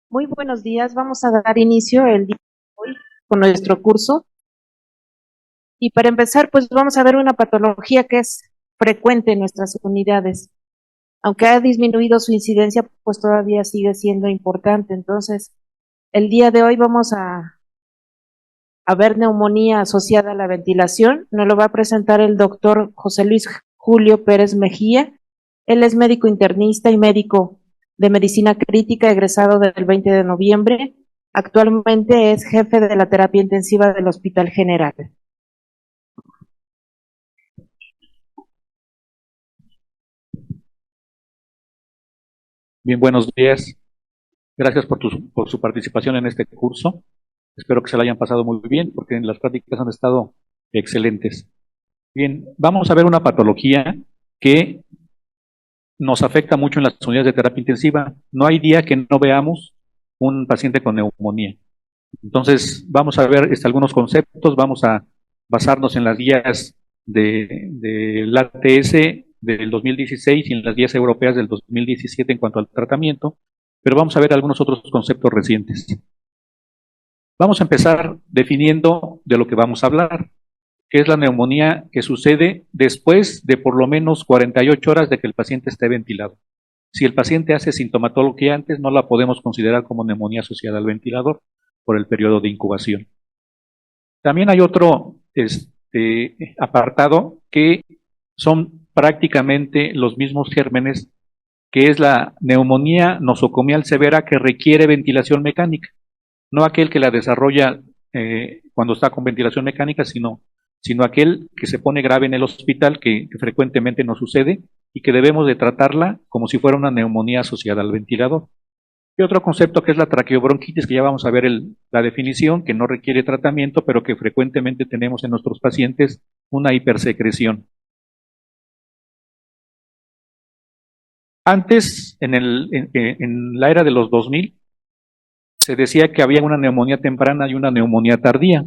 Muy buenos días, vamos a dar inicio el día de hoy con nuestro curso. Y para empezar, pues vamos a ver una patología que es frecuente en nuestras unidades. Aunque ha disminuido su incidencia, pues todavía sigue siendo importante. Entonces, el día de hoy vamos a ver neumonía asociada a la ventilación. Nos lo va a presentar el doctor José Luis Julio Pérez Mejía. Él es médico internista y médico de medicina crítica, egresado del 20 de noviembre. Actualmente es jefe de la terapia intensiva del Hospital General. Bien, buenos días. Gracias por su participación en este curso. Espero que se la hayan pasado muy bien, porque las prácticas han estado excelentes. Bien, vamos a ver una patología que nos afecta mucho en las unidades de terapia intensiva. No hay día que no veamos un paciente con neumonía. Entonces, vamos a ver algunos conceptos, vamos a basarnos en las guías del ATS del 2016 y en las guías europeas del 2017 en cuanto al tratamiento, pero vamos a ver algunos otros conceptos recientes. Vamos a empezar definiendo de lo que vamos a hablar, que es la neumonía que sucede después de por lo menos 48 horas de que el paciente esté ventilado. Si el paciente hace sintomatología antes, no la podemos considerar como neumonía asociada al ventilador por el periodo de incubación. También hay otro apartado que son prácticamente los mismos gérmenes, que es la neumonía nosocomial severa que requiere ventilación mecánica. No aquel que la desarrolla cuando está con ventilación mecánica, sino aquel que se pone grave en el hospital, que frecuentemente nos sucede y que debemos de tratarla como si fuera una neumonía asociada al ventilador. Y otro concepto que es la traqueobronquitis, que ya vamos a ver la definición, que no requiere tratamiento, pero que frecuentemente tenemos en nuestros pacientes una hipersecreción. Antes, en la era de los 2000, se decía que había una neumonía temprana y una neumonía tardía,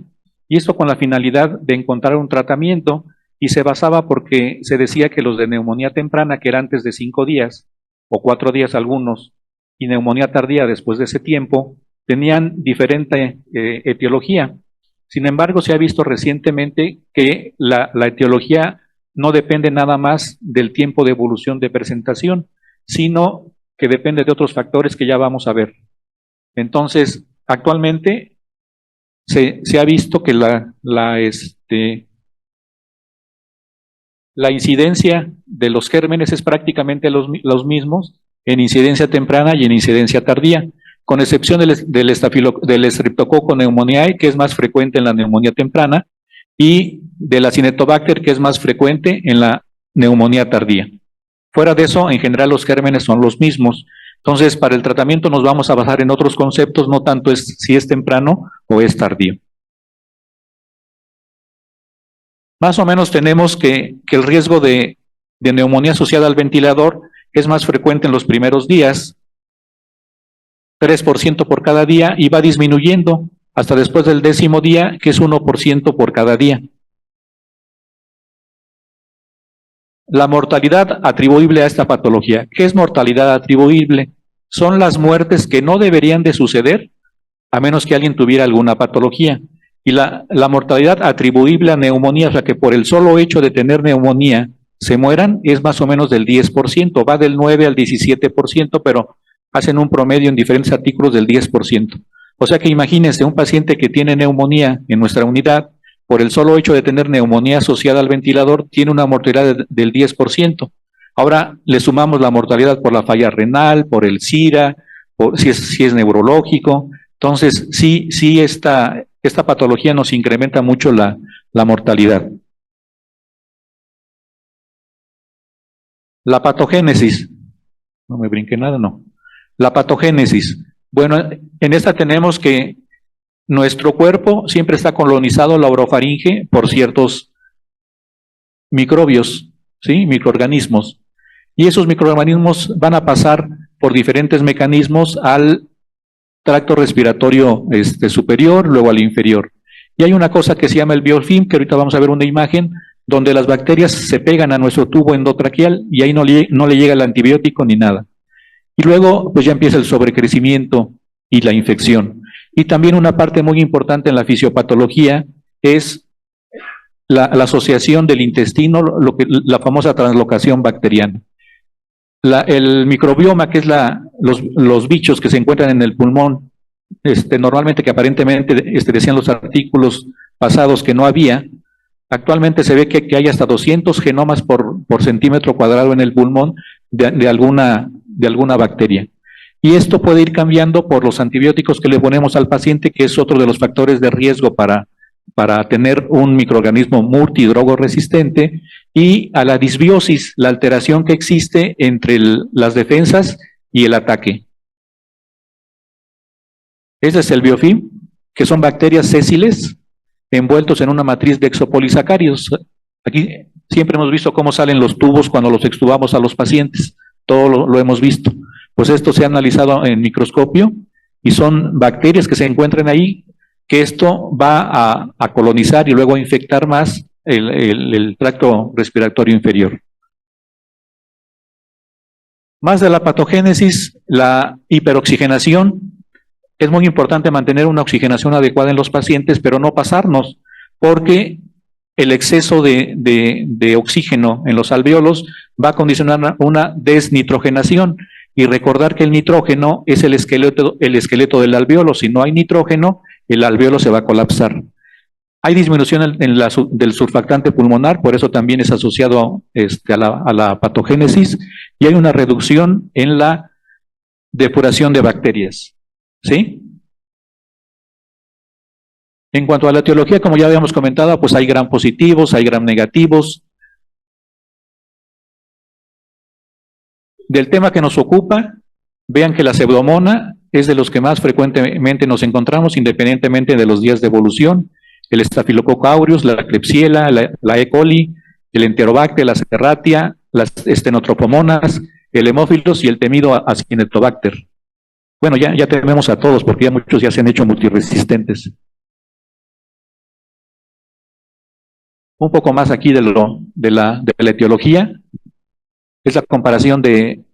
y esto con la finalidad de encontrar un tratamiento, y se basaba porque se decía que los de neumonía temprana, que era antes de 5 días, o 4 días algunos, y neumonía tardía después de ese tiempo, tenían diferente etiología. Sin embargo, se ha visto recientemente que la etiología no depende nada más del tiempo de evolución de presentación, sino que depende de otros factores que ya vamos a ver. Entonces, actualmente se ha visto que la incidencia de los gérmenes es prácticamente los mismos en incidencia temprana y en incidencia tardía, con excepción del Streptococcus pneumoniae, que es más frecuente en la neumonía temprana, y de la Cinetobacter, que es más frecuente en la neumonía tardía. Fuera de eso, en general los gérmenes son los mismos. Entonces, para el tratamiento nos vamos a basar en otros conceptos, no tanto si es temprano o es tardío. Más o menos tenemos que el riesgo de neumonía asociada al ventilador es más frecuente en los primeros días, 3% por cada día, y va disminuyendo hasta después del 10º día, que es 1% por cada día. La mortalidad atribuible a esta patología. ¿Qué es mortalidad atribuible? Son las muertes que no deberían de suceder a menos que alguien tuviera alguna patología. Y la mortalidad atribuible a neumonía, o sea que por el solo hecho de tener neumonía se mueran, es más o menos del 10%, va del 9 al 17%, pero hacen un promedio en diferentes artículos del 10%. O sea que imagínense, un paciente que tiene neumonía en nuestra unidad, por el solo hecho de tener neumonía asociada al ventilador, tiene una mortalidad del 10%. Ahora le sumamos la mortalidad por la falla renal, por el SIRA, si es neurológico. Entonces, sí esta patología nos incrementa mucho la mortalidad. La patogénesis. No me brinqué nada, no. La patogénesis. Bueno, en esta tenemos que nuestro cuerpo siempre está colonizado, la orofaringe, por ciertos microbios, ¿sí? Microorganismos. Y esos microorganismos van a pasar por diferentes mecanismos al tracto respiratorio superior, luego al inferior. Y hay una cosa que se llama el biofilm, que ahorita vamos a ver una imagen, donde las bacterias se pegan a nuestro tubo endotraqueal y ahí no le llega el antibiótico ni nada. Y luego pues ya empieza el sobrecrecimiento y la infección. Y también una parte muy importante en la fisiopatología es la asociación del intestino, la famosa translocación bacteriana. El microbioma, que es los bichos que se encuentran en el pulmón, normalmente que aparentemente decían los artículos pasados que no había, actualmente se ve que hay hasta 200 genomas por centímetro cuadrado en el pulmón de alguna bacteria. Y esto puede ir cambiando por los antibióticos que le ponemos al paciente, que es otro de los factores de riesgo para tener un microorganismo multidrogoresistente, y a la disbiosis, la alteración que existe entre las defensas y el ataque. Ese es el biofilm, que son bacterias sésiles envueltos en una matriz de exopolisacáridos. Aquí siempre hemos visto cómo salen los tubos cuando los extubamos a los pacientes, todo lo hemos visto. Pues esto se ha analizado en microscopio y son bacterias que se encuentran ahí, que esto va a colonizar y luego a infectar más el tracto respiratorio inferior. Más de la patogénesis, la hiperoxigenación. Es muy importante mantener una oxigenación adecuada en los pacientes, pero no pasarnos, porque el exceso de oxígeno en los alvéolos va a condicionar una desnitrogenación. Y recordar que el nitrógeno es el esqueleto del alvéolo. Si no hay nitrógeno, el alvéolo se va a colapsar. Hay disminución del surfactante pulmonar, por eso también es asociado a la patogénesis, y hay una reducción en la depuración de bacterias. ¿Sí? En cuanto a la etiología, como ya habíamos comentado, pues hay gram positivos, hay gram negativos. Del tema que nos ocupa, vean que la pseudomonas es de los que más frecuentemente nos encontramos, independientemente de los días de evolución. El Staphylococcus aureus, la Klebsiella, la E. coli, el Enterobacter, la Serratia, las Stenotropomonas, el Hemófilos y el temido Acinetobacter. Bueno, ya tememos a todos porque ya muchos ya se han hecho multiresistentes. Un poco más aquí de la etiología. Es la comparación de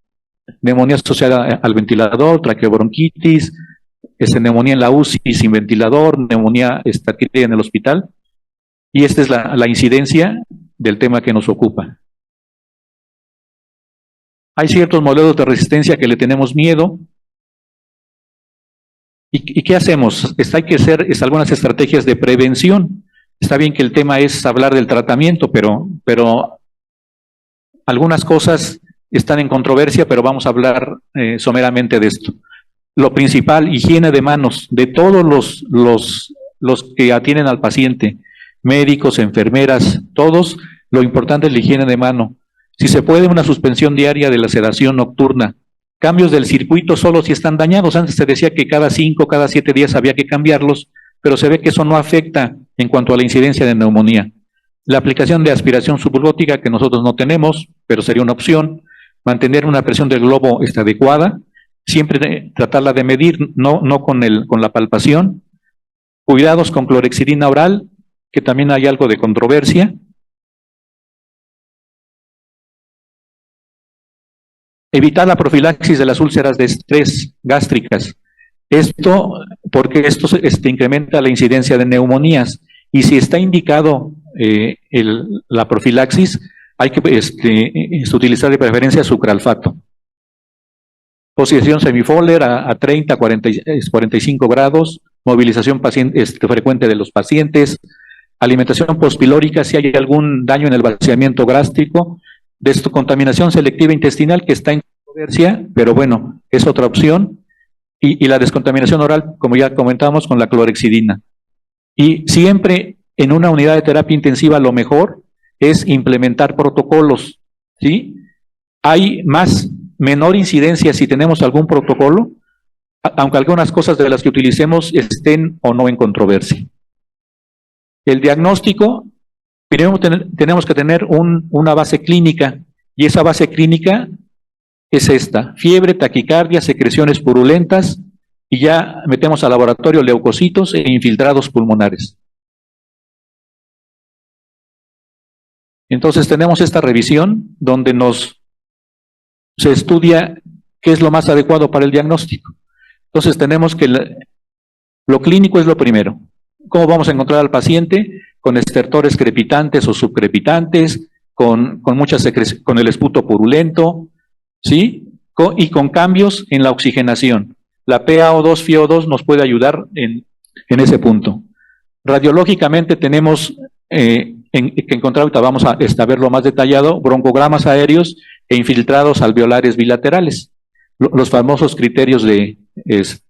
neumonía asociada al ventilador, traqueobronquitis, neumonía en la UCI sin ventilador, neumonía estatílica en el hospital. Y esta es la incidencia del tema que nos ocupa. Hay ciertos modelos de resistencia que le tenemos miedo. ¿Y qué hacemos? Hay que hacer algunas estrategias de prevención. Está bien que el tema es hablar del tratamiento, pero algunas cosas están en controversia, pero vamos a hablar someramente de esto. Lo principal, higiene de manos de todos los que atienden al paciente, médicos, enfermeras, todos, lo importante es la higiene de mano. Si se puede, una suspensión diaria de la sedación nocturna. Cambios del circuito solo si están dañados. Antes se decía que cada 5, cada 7 días había que cambiarlos, pero se ve que eso no afecta en cuanto a la incidencia de neumonía. La aplicación de aspiración subglótica, que nosotros no tenemos, pero sería una opción. Mantener una presión del globo adecuada, siempre tratarla de medir, no con la palpación. Cuidados con clorhexidina oral, que también hay algo de controversia. Evitar la profilaxis de las úlceras de estrés gástricas. Porque esto incrementa la incidencia de neumonías. Y si está indicado la profilaxis, hay que utilizar de preferencia sucralfato. Posición semifoller a 30, 45 grados, movilización frecuente de los pacientes, alimentación postpilórica si hay algún daño en el vaciamiento gástrico, contaminación selectiva intestinal que está en controversia, pero bueno, es otra opción, y la descontaminación oral, como ya comentábamos, con la clorhexidina. Y siempre en una unidad de terapia intensiva lo mejor es implementar protocolos, ¿sí? Hay menor incidencia si tenemos algún protocolo, aunque algunas cosas de las que utilicemos estén o no en controversia. El diagnóstico, primero tenemos que tener una base clínica, y esa base clínica es esta: fiebre, taquicardia, secreciones purulentas, y ya metemos al laboratorio leucocitos e infiltrados pulmonares. Entonces tenemos esta revisión donde se estudia qué es lo más adecuado para el diagnóstico. Entonces tenemos que lo clínico es lo primero. ¿Cómo vamos a encontrar al paciente? Con estertores crepitantes o subcrepitantes, con el esputo purulento, ¿sí? Y con cambios en la oxigenación. La PaO2, FiO2 nos puede ayudar en ese punto. Radiológicamente tenemos que encontrar, ahorita vamos a verlo más detallado, broncogramas aéreos e infiltrados alveolares bilaterales, los famosos criterios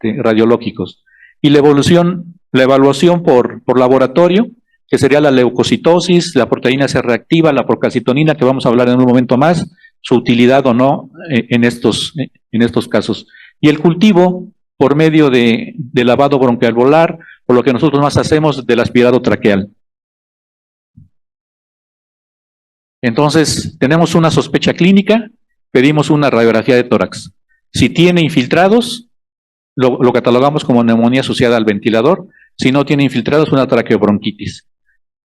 radiológicos. Y la evaluación por laboratorio, que sería la leucocitosis, la proteína C reactiva, la procalcitonina, que vamos a hablar en un momento más, su utilidad o no en estos casos. Y el cultivo por medio de lavado broncoalveolar, o lo que nosotros más hacemos del aspirado traqueal. Entonces, tenemos una sospecha clínica, pedimos una radiografía de tórax. Si tiene infiltrados, lo catalogamos como neumonía asociada al ventilador. Si no tiene infiltrados, una traqueobronquitis.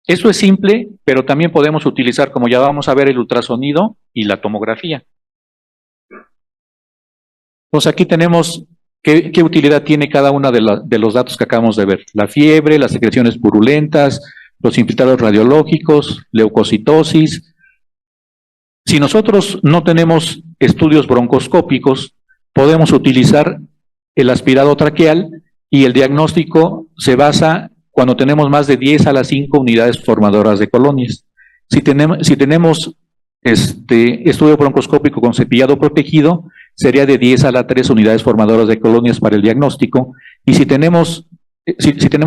Eso es simple, pero también podemos utilizar, como ya vamos a ver, el ultrasonido y la tomografía. Entonces aquí tenemos qué utilidad tiene cada uno de los datos que acabamos de ver. La fiebre, las secreciones purulentas, los infiltrados radiológicos, leucocitosis. Si nosotros no tenemos estudios broncoscópicos, podemos utilizar el aspirado traqueal y el diagnóstico se basa cuando tenemos más de 10 a las 5 unidades formadoras de colonias. Si tenemos estudio broncoscópico con cepillado protegido, sería de 10 a la 3 unidades formadoras de colonias para el diagnóstico. Y si tenemos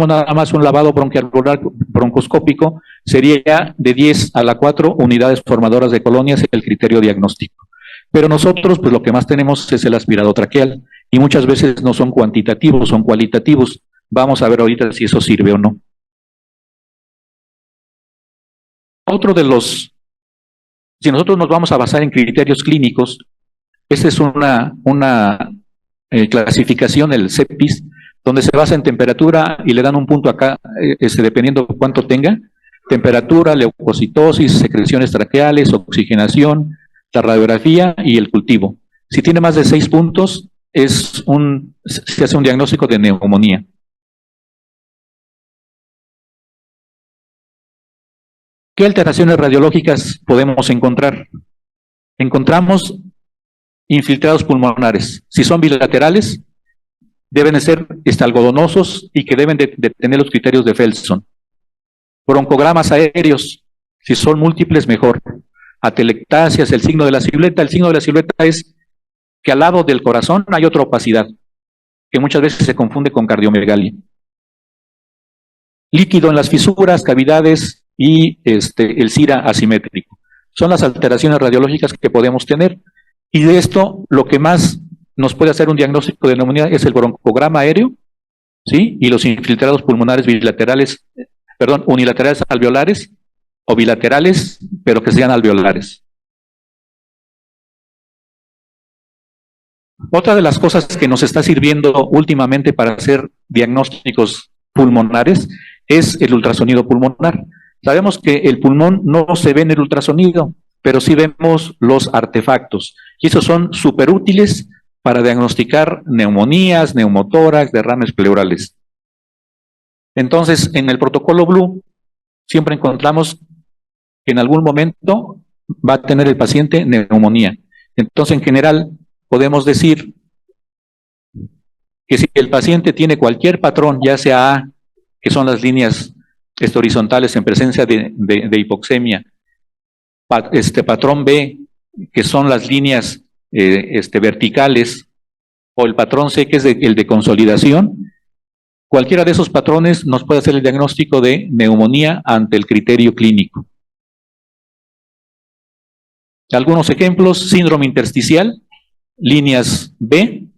nada más un lavado broncoalveolar broncoscópico, sería de 10 a la 4 unidades formadoras de colonias el criterio diagnóstico. Pero nosotros, pues lo que más tenemos es el aspirado traqueal, y muchas veces no son cuantitativos, son cualitativos. Vamos a ver ahorita si eso sirve o no. Si nosotros nos vamos a basar en criterios clínicos, esta es una clasificación, el CEPIS, donde se basa en temperatura y le dan un punto acá, dependiendo de cuánto tenga, temperatura, leucocitosis, secreciones traqueales, oxigenación, la radiografía y el cultivo. Si tiene más de 6 puntos, se hace un diagnóstico de neumonía. ¿Qué alteraciones radiológicas podemos encontrar? Encontramos infiltrados pulmonares. Si son bilaterales, deben de ser algodonosos y que deben de tener los criterios de Felson. Broncogramas aéreos, si son múltiples, mejor. Atelectasias, el signo de la silueta. El signo de la silueta es que al lado del corazón hay otra opacidad, que muchas veces se confunde con cardiomegalia. Líquido en las fisuras, cavidades y el CIRA asimétrico. Son las alteraciones radiológicas que podemos tener. Y de esto, lo que más nos puede hacer un diagnóstico de neumonía es el broncograma aéreo, ¿sí? Y los infiltrados pulmonares unilaterales alveolares o bilaterales, pero que sean alveolares. Otra de las cosas que nos está sirviendo últimamente para hacer diagnósticos pulmonares es el ultrasonido pulmonar. Sabemos que el pulmón no se ve en el ultrasonido, pero sí vemos los artefactos. Y esos son súper útiles para diagnosticar neumonías, neumotórax, derrames pleurales. Entonces, en el protocolo Blue, siempre encontramos que en algún momento va a tener el paciente neumonía. Entonces, en general, podemos decir que si el paciente tiene cualquier patrón, ya sea A, que son las líneas horizontales en presencia de hipoxemia, patrón B, que son las líneas verticales, o el patrón C, que es el de consolidación, cualquiera de esos patrones nos puede hacer el diagnóstico de neumonía ante el criterio clínico. Algunos ejemplos: síndrome intersticial, líneas B,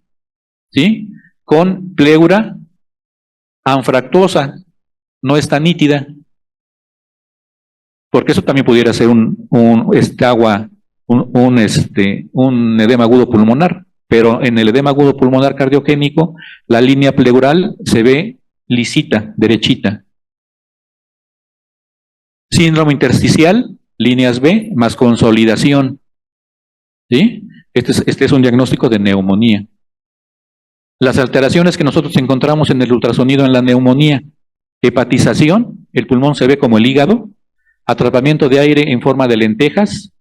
¿sí? Con pleura anfractuosa, no está nítida, porque eso también pudiera ser un edema agudo pulmonar, pero en el edema agudo pulmonar cardiogénico, la línea pleural se ve lisita, derechita. Síndrome intersticial, líneas B, más consolidación. ¿Sí? Este es un diagnóstico de neumonía. Las alteraciones que nosotros encontramos en el ultrasonido en la neumonía: hepatización, el pulmón se ve como el hígado, atrapamiento de aire en forma de lentejas,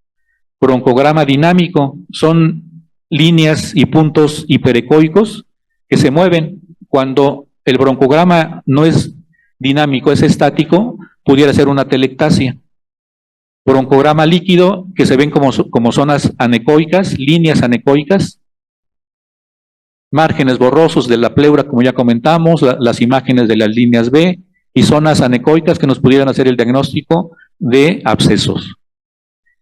broncograma dinámico, son líneas y puntos hiperecoicos que se mueven. Cuando el broncograma no es dinámico, es estático, pudiera ser una telectasia. Broncograma líquido, que se ven como zonas anecoicas, líneas anecoicas. Márgenes borrosos de la pleura, como ya comentamos, las imágenes de las líneas B, y zonas anecoicas que nos pudieran hacer el diagnóstico de abscesos.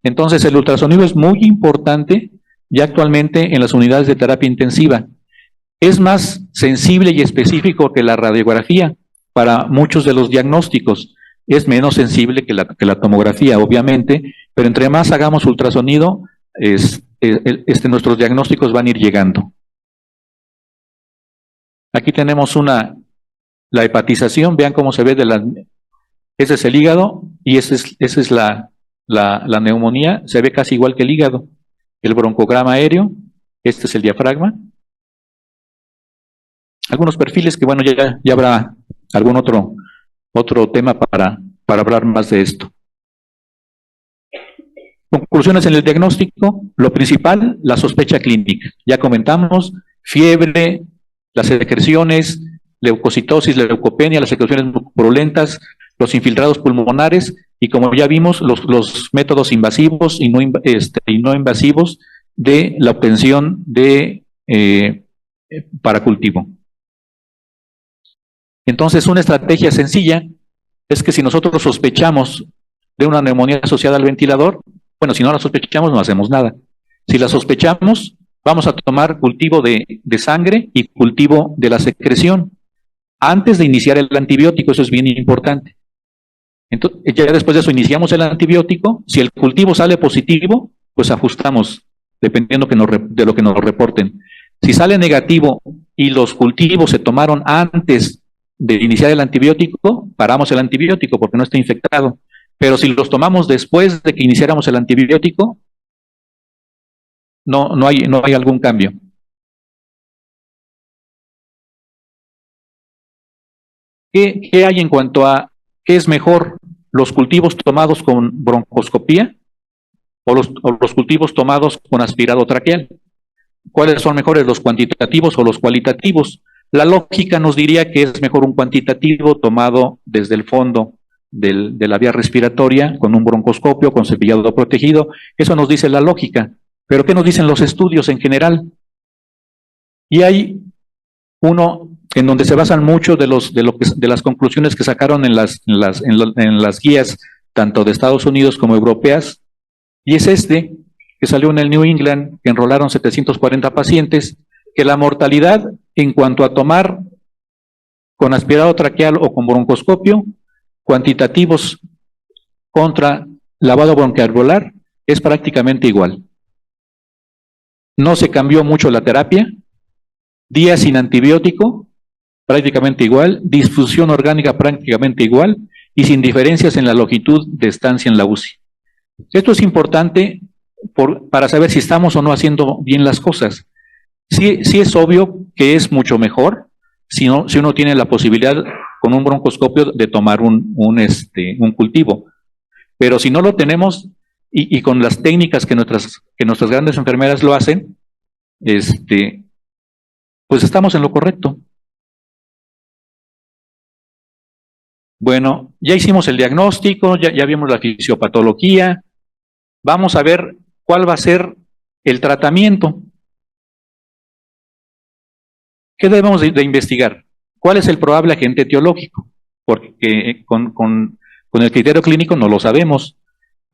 Entonces, el ultrasonido es muy importante ya actualmente en las unidades de terapia intensiva. Es más sensible y específico que la radiografía para muchos de los diagnósticos. Es menos sensible que la tomografía, obviamente, pero entre más hagamos ultrasonido, nuestros diagnósticos van a ir llegando. Aquí tenemos la hepatización, vean cómo se ve ese es el hígado y esa es la neumonía, se ve casi igual que el hígado. El broncograma aéreo, este es el diafragma. Algunos perfiles que, bueno, ya habrá algún otro tema para hablar más de esto. Conclusiones en el diagnóstico: lo principal, la sospecha clínica. Ya comentamos, fiebre, las secreciones, leucocitosis, leucopenia, las secreciones purulentas, los infiltrados pulmonares, y como ya vimos, los métodos invasivos y no invasivos de la obtención de para cultivo. Entonces, una estrategia sencilla es que si nosotros sospechamos de una neumonía asociada al ventilador, bueno, si no la sospechamos, no hacemos nada. Si la sospechamos, vamos a tomar cultivo de sangre y cultivo de la secreción antes de iniciar el antibiótico. Eso es bien importante. Entonces, ya después de eso iniciamos el antibiótico. Si el cultivo sale positivo, pues ajustamos, dependiendo de lo que nos reporten. Si sale negativo y los cultivos se tomaron antes de iniciar el antibiótico, paramos el antibiótico porque no está infectado. Pero si los tomamos después de que iniciáramos el antibiótico, no hay algún cambio. ¿Qué hay en cuanto a qué es mejor, los cultivos tomados con broncoscopía o los cultivos tomados con aspirado traqueal? ¿Cuáles son mejores, los cuantitativos o los cualitativos? La lógica nos diría que es mejor un cuantitativo tomado desde el fondo de la vía respiratoria, con un broncoscopio, con cepillado protegido. Eso nos dice la lógica. Pero ¿qué nos dicen los estudios en general? Y hay uno en donde se basan mucho de las conclusiones que sacaron en las guías, tanto de Estados Unidos como europeas, y es que salió en el New England, que enrolaron 740 pacientes, que la mortalidad en cuanto a tomar con aspirado traqueal o con broncoscopio, cuantitativos contra lavado bronquialveolar, es prácticamente igual. No se cambió mucho la terapia, días sin antibiótico, prácticamente igual, disfunción orgánica prácticamente igual, y sin diferencias en la longitud de estancia en la UCI. Esto es importante para saber si estamos o no haciendo bien las cosas. Sí es obvio que es mucho mejor si uno tiene la posibilidad con un broncoscopio de tomar un cultivo. Pero si no lo tenemos, y con las técnicas que nuestras grandes enfermeras lo hacen, pues estamos en lo correcto. Bueno, ya hicimos el diagnóstico, ya vimos la fisiopatología. Vamos a ver cuál va a ser el tratamiento. ¿Qué debemos de investigar? ¿Cuál es el probable agente etiológico? Porque con el criterio clínico no lo sabemos.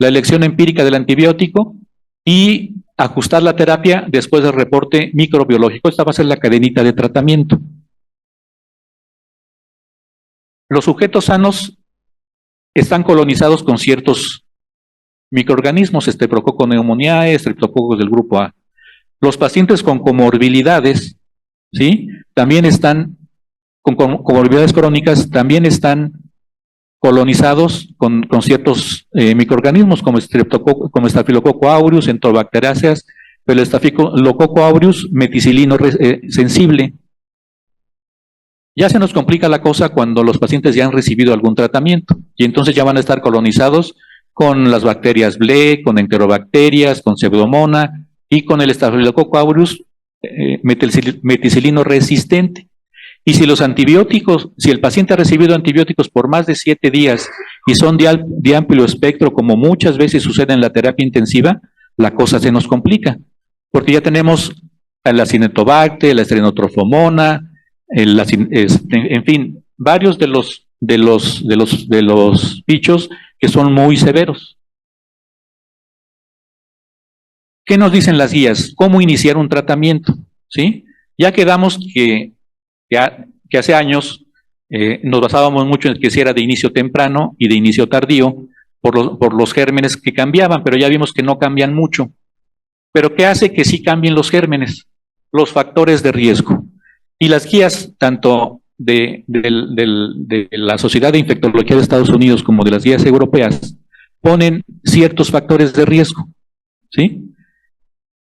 La elección empírica del antibiótico y ajustar la terapia después del reporte microbiológico. Esta va a ser la cadenita de tratamiento. Los sujetos sanos están colonizados con ciertos microorganismos, Streptococcus pneumoniae, estreptococos del grupo A. Los pacientes con comorbilidades, ¿sí? También están, con comorbilidades crónicas, también están colonizados con ciertos microorganismos como Staphylococcus aureus, Enterobacteriaceae, pero el Staphylococcus aureus meticilino sensible. Ya se nos complica la cosa cuando los pacientes ya han recibido algún tratamiento y entonces ya van a estar colonizados con las bacterias BLE, con enterobacterias, con Pseudomonas y con el Staphylococcus aureus meticilino resistente. Y si los antibióticos, si el paciente ha recibido antibióticos por más de 7 días y son de amplio espectro, como muchas veces sucede en la terapia intensiva, la cosa se nos complica, porque ya tenemos la Acinetobacter, la Strenotrophomonas, en fin, varios de los bichos que son muy severos. ¿Qué nos dicen las guías? ¿Cómo iniciar un tratamiento? ¿Sí? Ya quedamos que hace años nos basábamos mucho en que si era de inicio temprano y de inicio tardío por los gérmenes que cambiaban, pero ya vimos que no cambian mucho. ¿Pero qué hace que sí cambien los gérmenes? Los factores de riesgo. Y las guías, tanto de la Sociedad de Infectología de Estados Unidos como de las guías europeas, ponen ciertos factores de riesgo, ¿sí?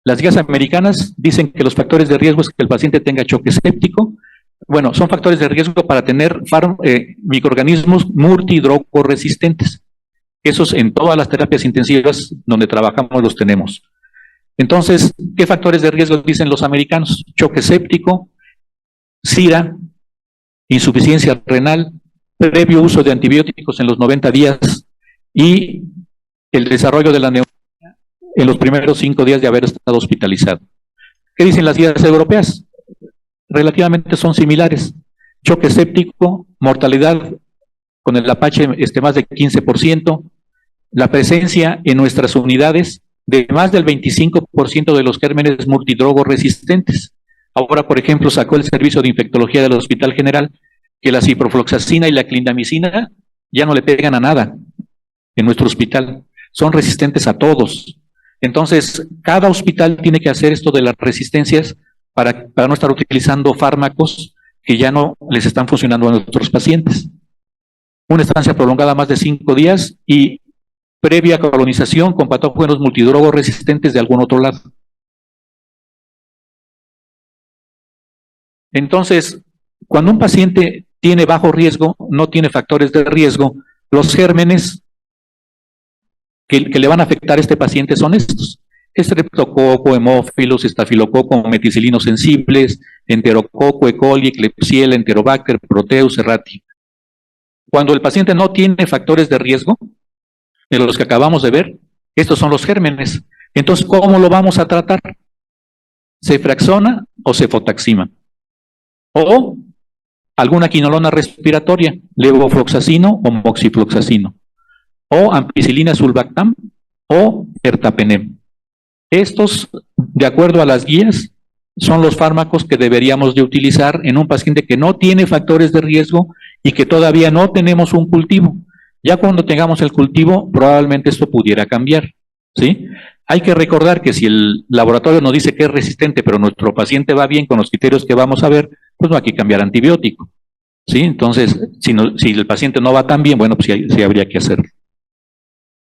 Las guías americanas dicen que los factores de riesgo es que el paciente tenga choque séptico. Bueno, son factores de riesgo para tener microorganismos multidrogoresistentes. Esos en todas las terapias intensivas donde trabajamos los tenemos. Entonces, ¿qué factores de riesgo dicen los americanos? Choque séptico, SIDA, insuficiencia renal, previo uso de antibióticos en los 90 días y el desarrollo de la neumonía en los primeros 5 días de haber estado hospitalizado. ¿Qué dicen las guías europeas? Relativamente son similares. Choque séptico, mortalidad con el Apache más de 15%, la presencia en nuestras unidades de más del 25% de los gérmenes multidrogo resistentes. Ahora, por ejemplo, sacó el Servicio de Infectología del Hospital General que la ciprofloxacina y la clindamicina ya no le pegan a nada en nuestro hospital. Son resistentes a todos. Entonces, cada hospital tiene que hacer esto de las resistencias para no estar utilizando fármacos que ya no les están funcionando a nuestros pacientes. Una estancia prolongada más de 5 días y previa colonización con patógenos multidrogo resistentes de algún otro lado. Entonces, cuando un paciente tiene bajo riesgo, no tiene factores de riesgo, los gérmenes que le van a afectar a este paciente son estos: Streptococo, Hemófilos, Estafilococo, meticilinos sensibles, Enterococo, E. coli, Klebsiella, Enterobacter, Proteus, Serratia. Cuando el paciente no tiene factores de riesgo, de los que acabamos de ver, estos son los gérmenes. Entonces, ¿cómo lo vamos a tratar? ¿Ceftriaxona o cefotaxima? O alguna quinolona respiratoria, levofloxacino o moxifloxacino, o ampicilina sulbactam o ertapenem. Estos, de acuerdo a las guías, son los fármacos que deberíamos de utilizar en un paciente que no tiene factores de riesgo y que todavía no tenemos un cultivo. Ya cuando tengamos el cultivo, probablemente esto pudiera cambiar, ¿sí? Hay que recordar que si el laboratorio nos dice que es resistente, pero nuestro paciente va bien con los criterios que vamos a ver, pues no hay que cambiar antibiótico, ¿sí? Entonces, si el paciente no va tan bien, bueno, pues sí habría que hacerlo.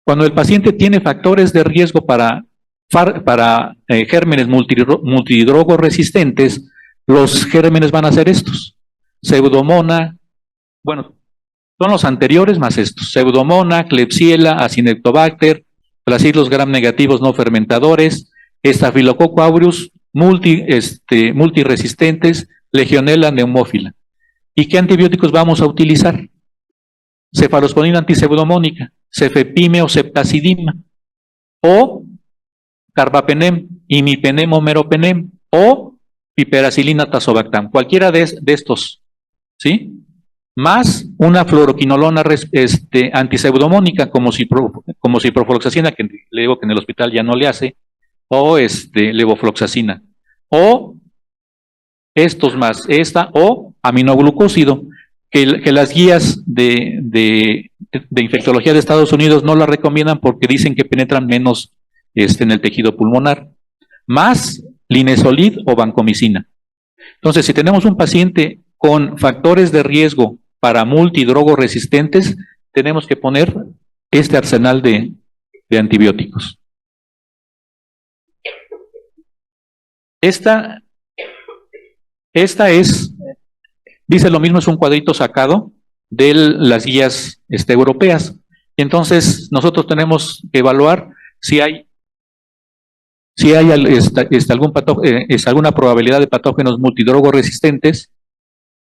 Cuando el paciente tiene factores de riesgo para gérmenes multidrogo resistentes, los gérmenes van a ser estos: Pseudomonas, bueno, son los anteriores más estos: Pseudomonas, Klebsiella, Acinetobacter, Bacillus gram negativos no fermentadores, Staphylococcus aureus, multiresistentes, Legionella pneumófila. ¿Y qué antibióticos vamos a utilizar? Cefalosporina antipseudomónica, cefepime o ceftazidima, o carbapenem, imipenem o meropenem, o piperacilina tazobactam, cualquiera de estos, ¿sí? Más una fluoroquinolona antipseudomónica, como ciprofloxacina, que le digo que en el hospital ya no le hace, o levofloxacina, o estos más, o aminoglucósido, que las guías de infectología de Estados Unidos no la recomiendan porque dicen que penetran menos en el tejido pulmonar, más Linezolid o vancomicina. Entonces, si tenemos un paciente con factores de riesgo para multidrogoresistentes, tenemos que poner este arsenal de antibióticos. Esta es, dice lo mismo, es un cuadrito sacado de las guías europeas. Entonces, nosotros tenemos que evaluar si hay alguna probabilidad de patógenos multidrogoresistentes.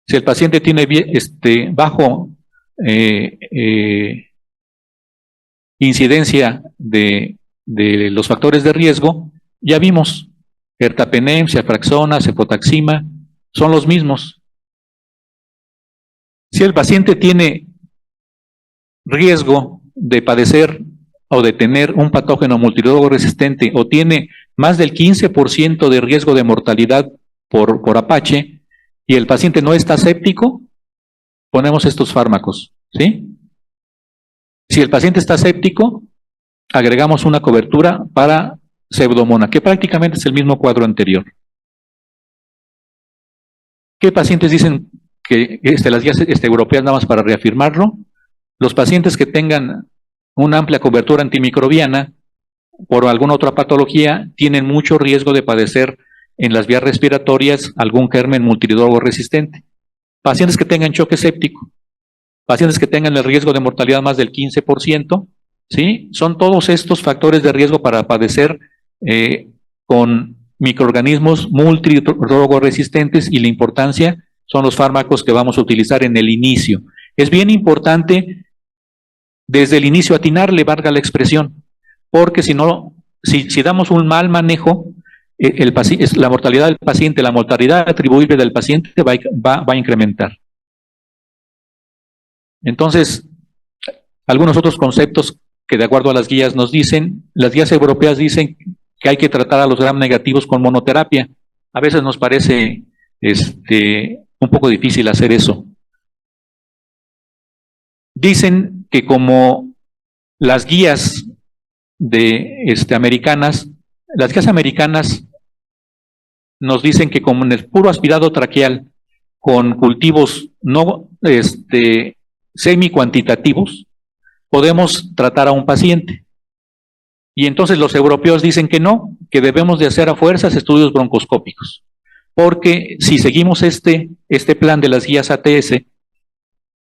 Si el paciente tiene bajo incidencia de los factores de riesgo, ya vimos, ertapenem, ciafraxona, cefotaxima, son los mismos. Si el paciente tiene riesgo de padecer o de tener un patógeno multidrogoresistente o tiene más del 15% de riesgo de mortalidad por Apache y el paciente no está séptico, ponemos estos fármacos, ¿sí? Si el paciente está séptico, agregamos una cobertura para Pseudomonas, que prácticamente es el mismo cuadro anterior. ¿Qué pacientes dicen que las guías europeas, nada más para reafirmarlo? Los pacientes que tengan una amplia cobertura antimicrobiana por alguna otra patología tienen mucho riesgo de padecer en las vías respiratorias algún germen multidrogoresistente. Pacientes que tengan choque séptico, pacientes que tengan el riesgo de mortalidad más del 15%, ¿sí? Son todos estos factores de riesgo para padecer con microorganismos multidrogoresistentes, y la importancia son los fármacos que vamos a utilizar en el inicio. Es bien importante desde el inicio atinarle, valga la expresión, porque si no, si damos un mal manejo, la mortalidad del paciente, la mortalidad atribuible del paciente va a incrementar. Entonces, algunos otros conceptos que de acuerdo a las guías nos dicen, las guías europeas dicen que hay que tratar a los gram negativos con monoterapia. A veces nos parece un poco difícil hacer eso. Dicen que como las guías americanas, las guías americanas nos dicen que como en el puro aspirado traqueal con cultivos no semi-cuantitativos, podemos tratar a un paciente. Y entonces los europeos dicen que no, que debemos de hacer a fuerzas estudios broncoscópicos. Porque si seguimos este plan de las guías ATS,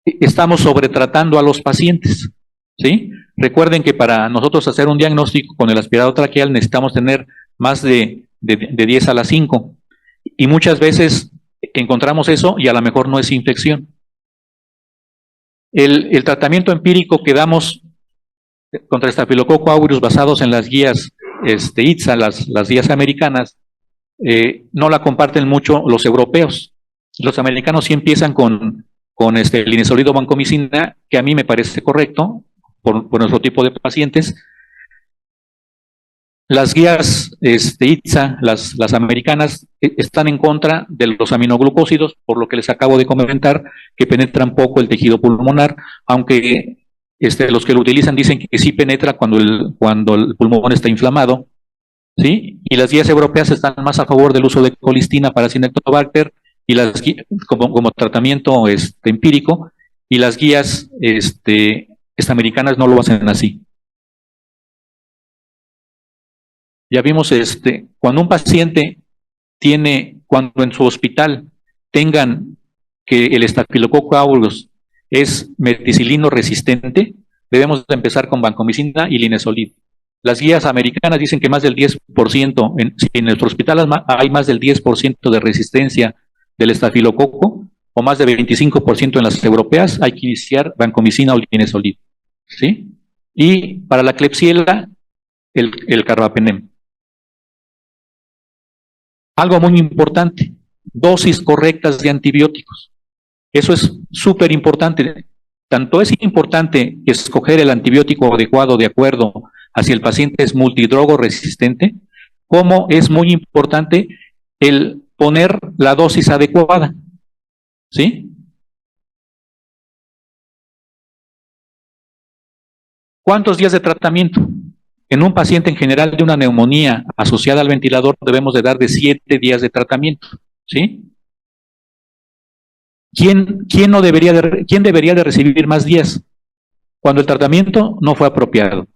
estamos sobretratando a los pacientes, ¿sí? Recuerden que para nosotros hacer un diagnóstico con el aspirado traqueal necesitamos tener más de 10 a la 5. Y muchas veces encontramos eso y a lo mejor no es infección. El tratamiento empírico que damos contra Staphylococcus aureus basados en las guías ITSA, las guías americanas, no la comparten mucho los europeos. Los americanos sí empiezan con linezolid o vancomicina, que a mí me parece correcto por nuestro tipo de pacientes. Las guías ITSA, las americanas, están en contra de los aminoglucósidos, por lo que les acabo de comentar, que penetran poco el tejido pulmonar, aunque los que lo utilizan dicen que sí penetra cuando el pulmón está inflamado, ¿sí? Y las guías europeas están más a favor del uso de colistina para Acinetobacter y como tratamiento empírico, y las guías americanas no lo hacen así. Ya vimos cuando un paciente cuando en su hospital tengan que el Staphylococcus aureus es meticilino resistente, debemos de empezar con vancomicina y linezolid. Las guías americanas dicen que más del 10%, si en nuestro hospital hay más del 10% de resistencia del estafilococo, o más de 25% en las europeas, hay que iniciar vancomicina o linezolid, ¿sí? Y para la Klebsiella, el carbapenem. Algo muy importante, dosis correctas de antibióticos. Eso es súper importante. Tanto es importante escoger el antibiótico adecuado de acuerdo a si el paciente es multidrogo resistente, como es muy importante el poner la dosis adecuada, ¿sí? ¿Cuántos días de tratamiento? En un paciente en general de una neumonía asociada al ventilador debemos de dar de 7 días de tratamiento, ¿sí? ¿Quién debería de recibir más días? Cuando el tratamiento no fue apropiado.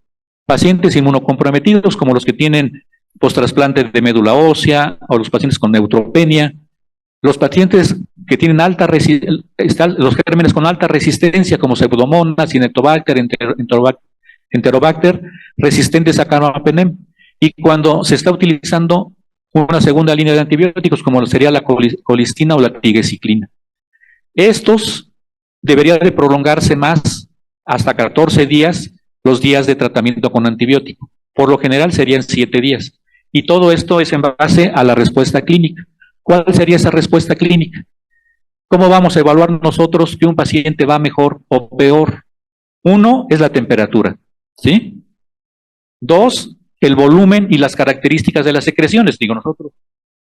Pacientes inmunocomprometidos como los que tienen post-trasplante de médula ósea o los pacientes con neutropenia, los pacientes que tienen los gérmenes con alta resistencia como Pseudomonas, Cinetobacter, Enterobacter, resistentes a carbapenem, y cuando se está utilizando una segunda línea de antibióticos como sería la colistina o la tigecyclina. Estos deberían de prolongarse más hasta 14 días los días de tratamiento con antibiótico. Por lo general serían 7 días. Y todo esto es en base a la respuesta clínica. ¿Cuál sería esa respuesta clínica? ¿Cómo vamos a evaluar nosotros que un paciente va mejor o peor? Uno es la temperatura, ¿sí? Dos, el volumen y las características de las secreciones. Digo,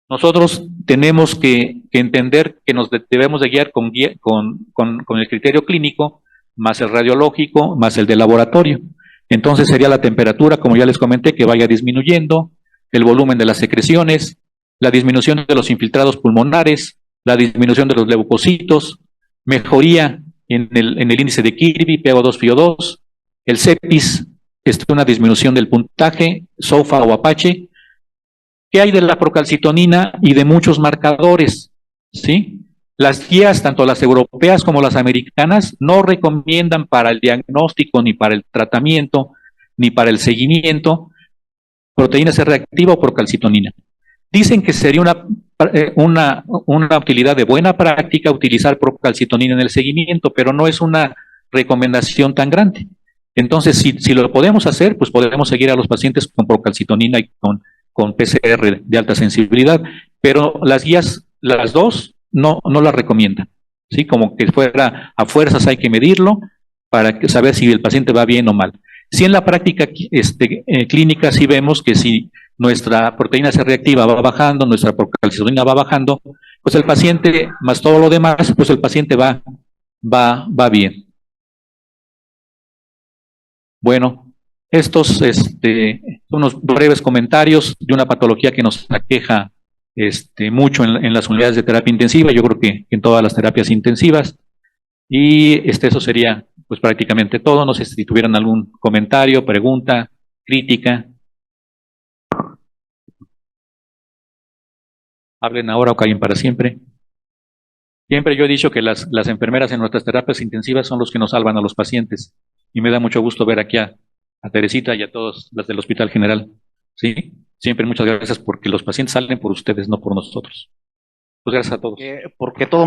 nosotros tenemos que entender que nos debemos de guiar con el criterio clínico, más el radiológico, más el de laboratorio. Entonces sería la temperatura, como ya les comenté, que vaya disminuyendo, el volumen de las secreciones, la disminución de los infiltrados pulmonares, la disminución de los leucocitos, mejoría en el índice de Kirby, PO2, FIO2, el CEPIS, una disminución del puntaje, SOFA o Apache. ¿Qué hay de la procalcitonina y de muchos marcadores? ¿Sí? Las guías, tanto las europeas como las americanas, no recomiendan para el diagnóstico, ni para el tratamiento, ni para el seguimiento, proteína C reactiva o procalcitonina. Dicen que sería una utilidad de buena práctica utilizar procalcitonina en el seguimiento, pero no es una recomendación tan grande. Entonces, si lo podemos hacer, pues podemos seguir a los pacientes con procalcitonina y con PCR de alta sensibilidad, pero las guías, las dos, no las recomiendan, ¿sí? Como que fuera a fuerzas hay que medirlo para saber si el paciente va bien o mal. Si en la práctica clínica sí vemos que si nuestra proteína C reactiva va bajando, nuestra procalcitonina va bajando, pues el paciente, más todo lo demás, pues el paciente va bien. Bueno, estos son unos breves comentarios de una patología que nos aqueja mucho en las unidades de terapia intensiva, yo creo que en todas las terapias intensivas. Y eso sería pues prácticamente todo. No sé si tuvieran algún comentario, pregunta, crítica. Hablen ahora o callen para siempre. Siempre yo he dicho que las enfermeras en nuestras terapias intensivas son los que nos salvan a los pacientes. Y me da mucho gusto ver aquí a Teresita y a todas las del Hospital General. ¿Sí? Siempre muchas gracias porque los pacientes salen por ustedes, no por nosotros. Pues gracias a todos. Porque todo